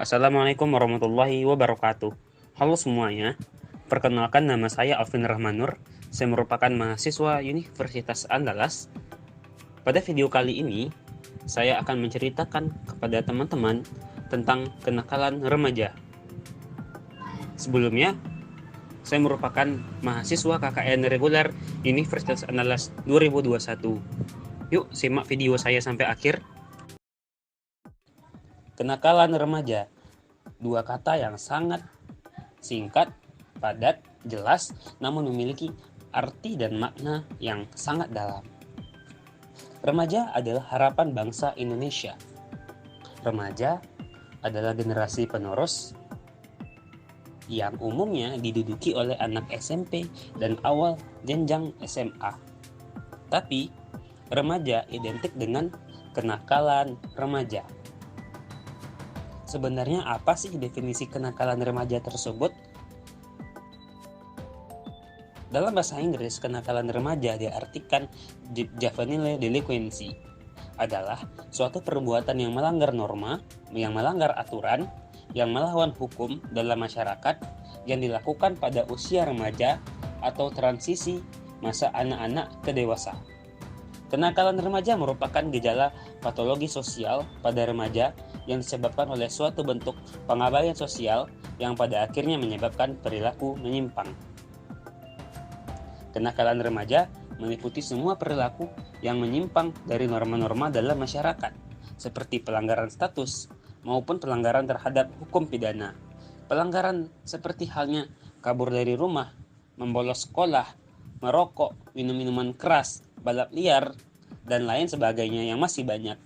Assalamualaikum warahmatullahi wabarakatuh. Halo semuanya, perkenalkan nama saya Alvin Rahmanur. Saya merupakan mahasiswa Universitas Andalas. Pada video kali ini, saya akan menceritakan kepada teman-teman tentang kenakalan remaja. Sebelumnya, saya merupakan mahasiswa KKN reguler Universitas Andalas 2021. Yuk, simak video saya sampai akhir. Kenakalan remaja, dua kata yang sangat singkat, padat, jelas, namun memiliki arti dan makna yang sangat dalam. Remaja adalah harapan bangsa Indonesia. Remaja adalah generasi penerus yang umumnya diduduki oleh anak SMP dan awal jenjang SMA. Tapi, remaja identik dengan kenakalan remaja. Sebenarnya apa sih definisi kenakalan remaja tersebut? Dalam bahasa Inggris, kenakalan remaja diartikan juvenile delinquency adalah suatu perbuatan yang melanggar norma, yang melanggar aturan, yang melawan hukum dalam masyarakat yang dilakukan pada usia remaja atau transisi masa anak-anak ke dewasa. Kenakalan remaja merupakan gejala patologi sosial pada remaja yang disebabkan oleh suatu bentuk pengabaian sosial yang pada akhirnya menyebabkan perilaku menyimpang. Kenakalan remaja meliputi semua perilaku yang menyimpang dari norma-norma dalam masyarakat, seperti pelanggaran status maupun pelanggaran terhadap hukum pidana. Pelanggaran seperti halnya kabur dari rumah, membolos sekolah, merokok, minum minuman keras, balap liar, dan lain sebagainya yang masih banyak.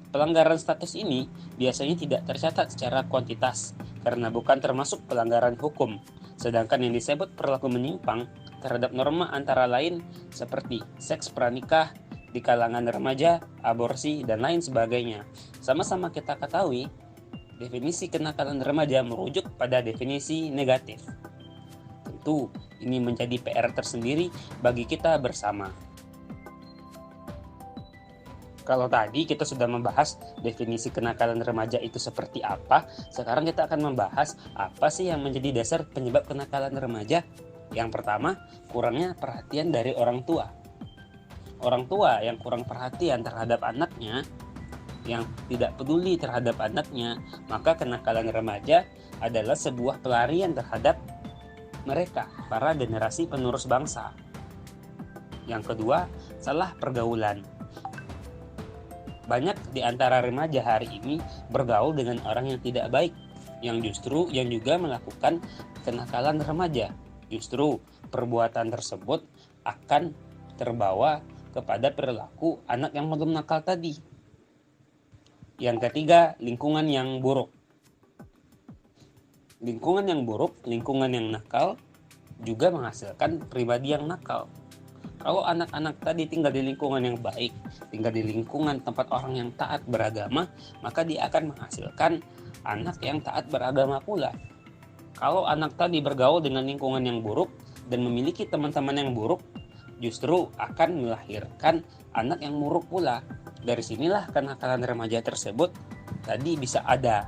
Pelanggaran status ini biasanya tidak tercatat secara kuantitas karena bukan termasuk pelanggaran hukum, sedangkan yang disebut perilaku menyimpang terhadap norma antara lain seperti seks pranikah di kalangan remaja, aborsi, dan lain sebagainya. Sama-sama kita ketahui, definisi kenakalan remaja merujuk pada definisi negatif. Tentu, ini menjadi PR tersendiri bagi kita bersama. Kalau tadi kita sudah membahas definisi kenakalan remaja itu seperti apa, sekarang kita akan membahas apa sih yang menjadi dasar penyebab kenakalan remaja. Yang pertama, kurangnya perhatian dari orang tua. Orang tua yang kurang perhatian terhadap anaknya, yang tidak peduli terhadap anaknya, maka kenakalan remaja adalah sebuah pelarian terhadap mereka, para generasi penerus bangsa. Yang kedua, salah pergaulan. Banyak di antara remaja hari ini bergaul dengan orang yang tidak baik, yang juga melakukan kenakalan remaja. Justru perbuatan tersebut akan terbawa kepada perilaku anak yang belum nakal tadi. Yang ketiga, lingkungan yang buruk. Lingkungan yang buruk, lingkungan yang nakal juga menghasilkan pribadi yang nakal. Kalau anak-anak tadi tinggal di lingkungan yang baik, tinggal di lingkungan tempat orang yang taat beragama, maka dia akan menghasilkan anak yang taat beragama pula. Kalau anak tadi bergaul dengan lingkungan yang buruk dan memiliki teman-teman yang buruk, justru akan melahirkan anak yang buruk pula. Dari sinilah kenakalan remaja tersebut tadi bisa ada.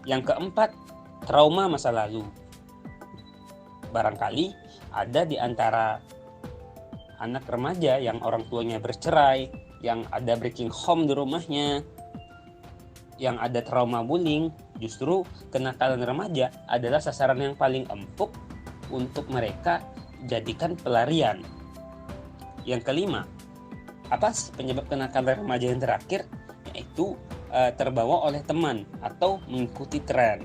Yang keempat, trauma masa lalu. Barangkali ada di antara anak remaja yang orang tuanya bercerai, yang ada breaking home di rumahnya, yang ada trauma bullying. Justru kenakalan remaja adalah sasaran yang paling empuk untuk mereka jadikan pelarian. Yang kelima, apa sih penyebab kenakalan remaja yang terakhir? Yaitu terbawa oleh teman atau mengikuti tren.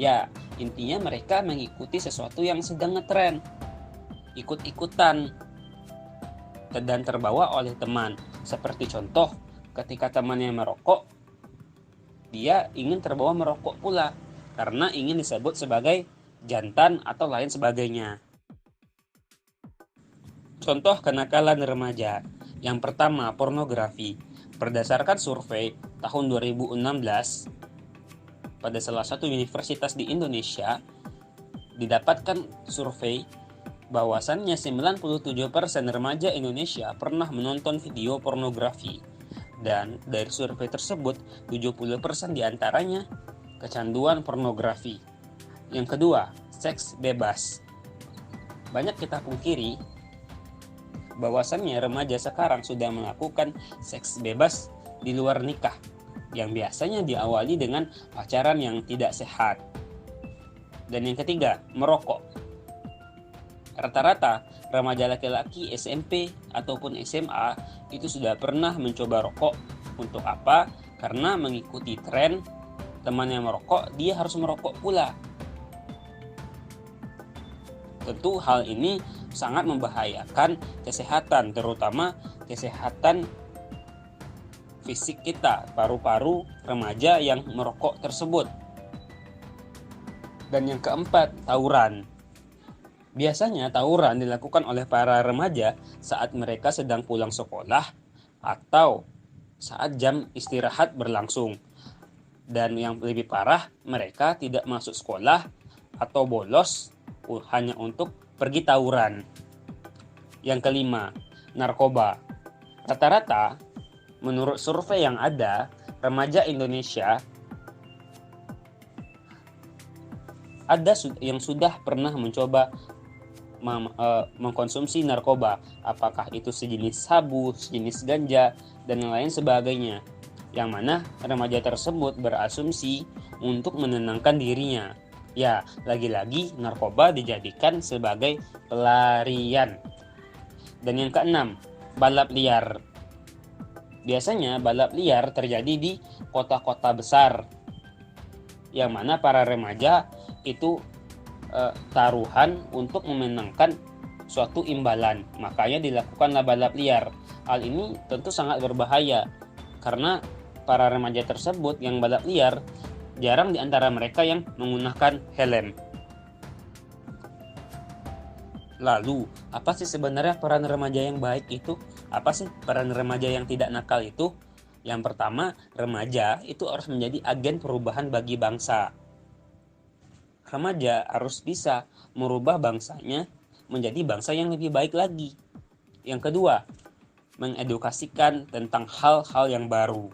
Ya, intinya mereka mengikuti sesuatu yang sedang ngetren, ikut-ikutan, dan terbawa oleh teman. Seperti contoh, ketika temannya merokok, dia ingin terbawa merokok pula karena ingin disebut sebagai jantan atau lain sebagainya. Contoh kenakalan remaja. Yang pertama, pornografi. Berdasarkan survei tahun 2016 pada salah satu universitas di Indonesia, didapatkan survei bahwasannya 97% remaja Indonesia pernah menonton video pornografi. Dan dari survei tersebut, 70% diantaranya kecanduan pornografi. Yang kedua, seks bebas. Banyak kita pungkiri bahwasannya remaja sekarang sudah melakukan seks bebas di luar nikah, yang biasanya diawali dengan pacaran yang tidak sehat. Dan yang ketiga, merokok. Rata-rata remaja laki-laki SMP ataupun SMA itu sudah pernah mencoba rokok. Untuk apa? Karena mengikuti tren temannya merokok, dia harus merokok pula. Tentu hal ini sangat membahayakan kesehatan, terutama kesehatan fisik kita, paru-paru remaja yang merokok tersebut. Dan yang keempat, tawuran. Biasanya tawuran dilakukan oleh para remaja saat mereka sedang pulang sekolah atau saat jam istirahat berlangsung. Dan yang lebih parah, mereka tidak masuk sekolah atau bolos hanya untuk pergi tawuran. Yang kelima, narkoba. Rata-rata, menurut survei yang ada, remaja Indonesia ada yang sudah pernah mencoba mengkonsumsi narkoba, apakah itu sejenis sabu, sejenis ganja, dan lain sebagainya, yang mana remaja tersebut berasumsi untuk menenangkan dirinya. Ya, lagi-lagi narkoba dijadikan sebagai pelarian. Dan yang keenam, balap liar. Biasanya balap liar terjadi di kota-kota besar, yang mana para remaja itu taruhan untuk memenangkan suatu imbalan. Makanya dilakukanlah balap liar. Hal ini tentu sangat berbahaya, karena para remaja tersebut yang balap liar jarang di antara mereka yang menggunakan helm. Lalu, apa sih sebenarnya peran remaja yang baik itu? Apa sih peran remaja yang tidak nakal itu? Yang pertama, remaja itu harus menjadi agen perubahan bagi bangsa. Remaja harus bisa merubah bangsanya menjadi bangsa yang lebih baik lagi. Yang kedua, mengedukasikan tentang hal-hal yang baru.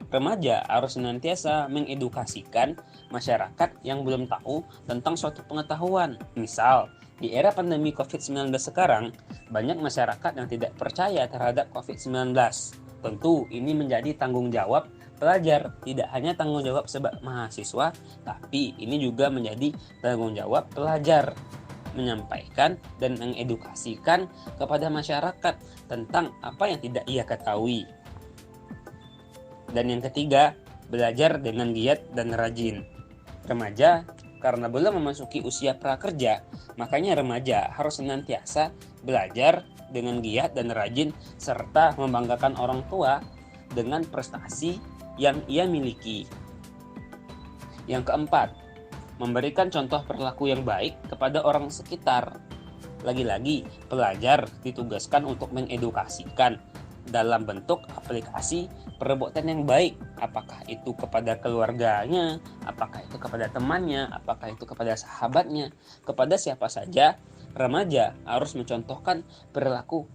Remaja harus senantiasa mengedukasikan masyarakat yang belum tahu tentang suatu pengetahuan. Misal, di era pandemi COVID-19 sekarang, banyak masyarakat yang tidak percaya terhadap COVID-19. Tentu ini menjadi tanggung jawab pelajar, tidak hanya tanggung jawab sebagai mahasiswa, tapi ini juga menjadi tanggung jawab pelajar menyampaikan dan mengedukasikan kepada masyarakat tentang apa yang tidak ia ketahui. Dan yang ketiga, belajar dengan giat dan rajin. Remaja karena belum memasuki usia prakerja, makanya remaja harus senantiasa belajar dengan giat dan rajin serta membanggakan orang tua dengan prestasi yang ia miliki. Yang keempat, memberikan contoh perilaku yang baik kepada orang sekitar. Lagi-lagi, pelajar ditugaskan untuk mengedukasikan dalam bentuk aplikasi perbuatan yang baik, apakah itu kepada keluarganya, apakah itu kepada temannya, apakah itu kepada sahabatnya, kepada siapa saja. Remaja harus mencontohkan perilaku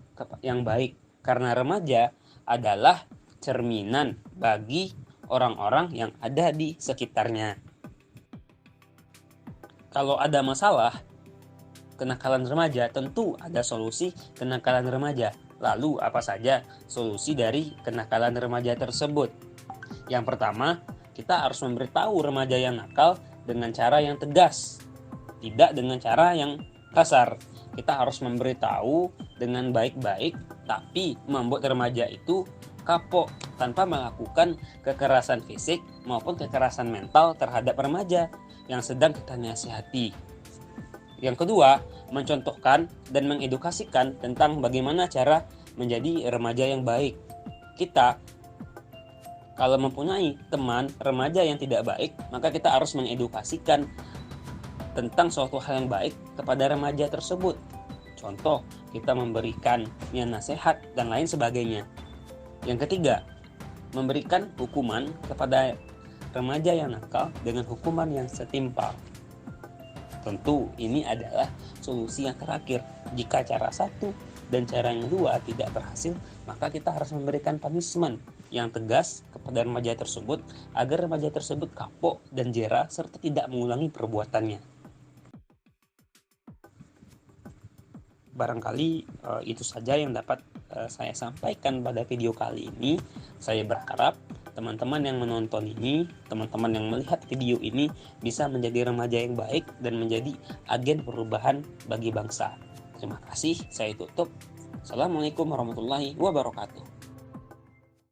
yang baik, karena remaja adalah cerminan bagi orang-orang yang ada di sekitarnya. Kalau ada masalah kenakalan remaja, tentu ada solusi kenakalan remaja. Lalu apa saja solusi dari kenakalan remaja tersebut? Yang pertama, kita harus memberitahu remaja yang nakal dengan cara yang tegas, tidak dengan cara yang kasar. Kita harus memberitahu dengan baik-baik, tapi membuat remaja itu kapok tanpa melakukan kekerasan fisik maupun kekerasan mental terhadap remaja yang sedang kita nasihati. Yang kedua, mencontohkan dan mengedukasikan tentang bagaimana cara menjadi remaja yang baik. Kita kalau mempunyai teman remaja yang tidak baik, maka kita harus mengedukasikan tentang suatu hal yang baik kepada remaja tersebut. Contoh, kita memberikan nasihat dan lain sebagainya. Yang ketiga, memberikan hukuman kepada remaja yang nakal dengan hukuman yang setimpal. Tentu ini adalah solusi yang terakhir. Jika cara satu dan cara yang dua tidak berhasil, maka kita harus memberikan punishment, yang tegas kepada remaja tersebut agar remaja tersebut kapok dan jera serta tidak mengulangi perbuatannya. Barangkali itu saja yang dapat saya sampaikan pada video kali ini. Saya berharap teman-teman yang menonton ini, teman-teman yang melihat video ini bisa menjadi remaja yang baik dan menjadi agen perubahan bagi bangsa. Terima kasih, saya tutup. Assalamualaikum warahmatullahi wabarakatuh.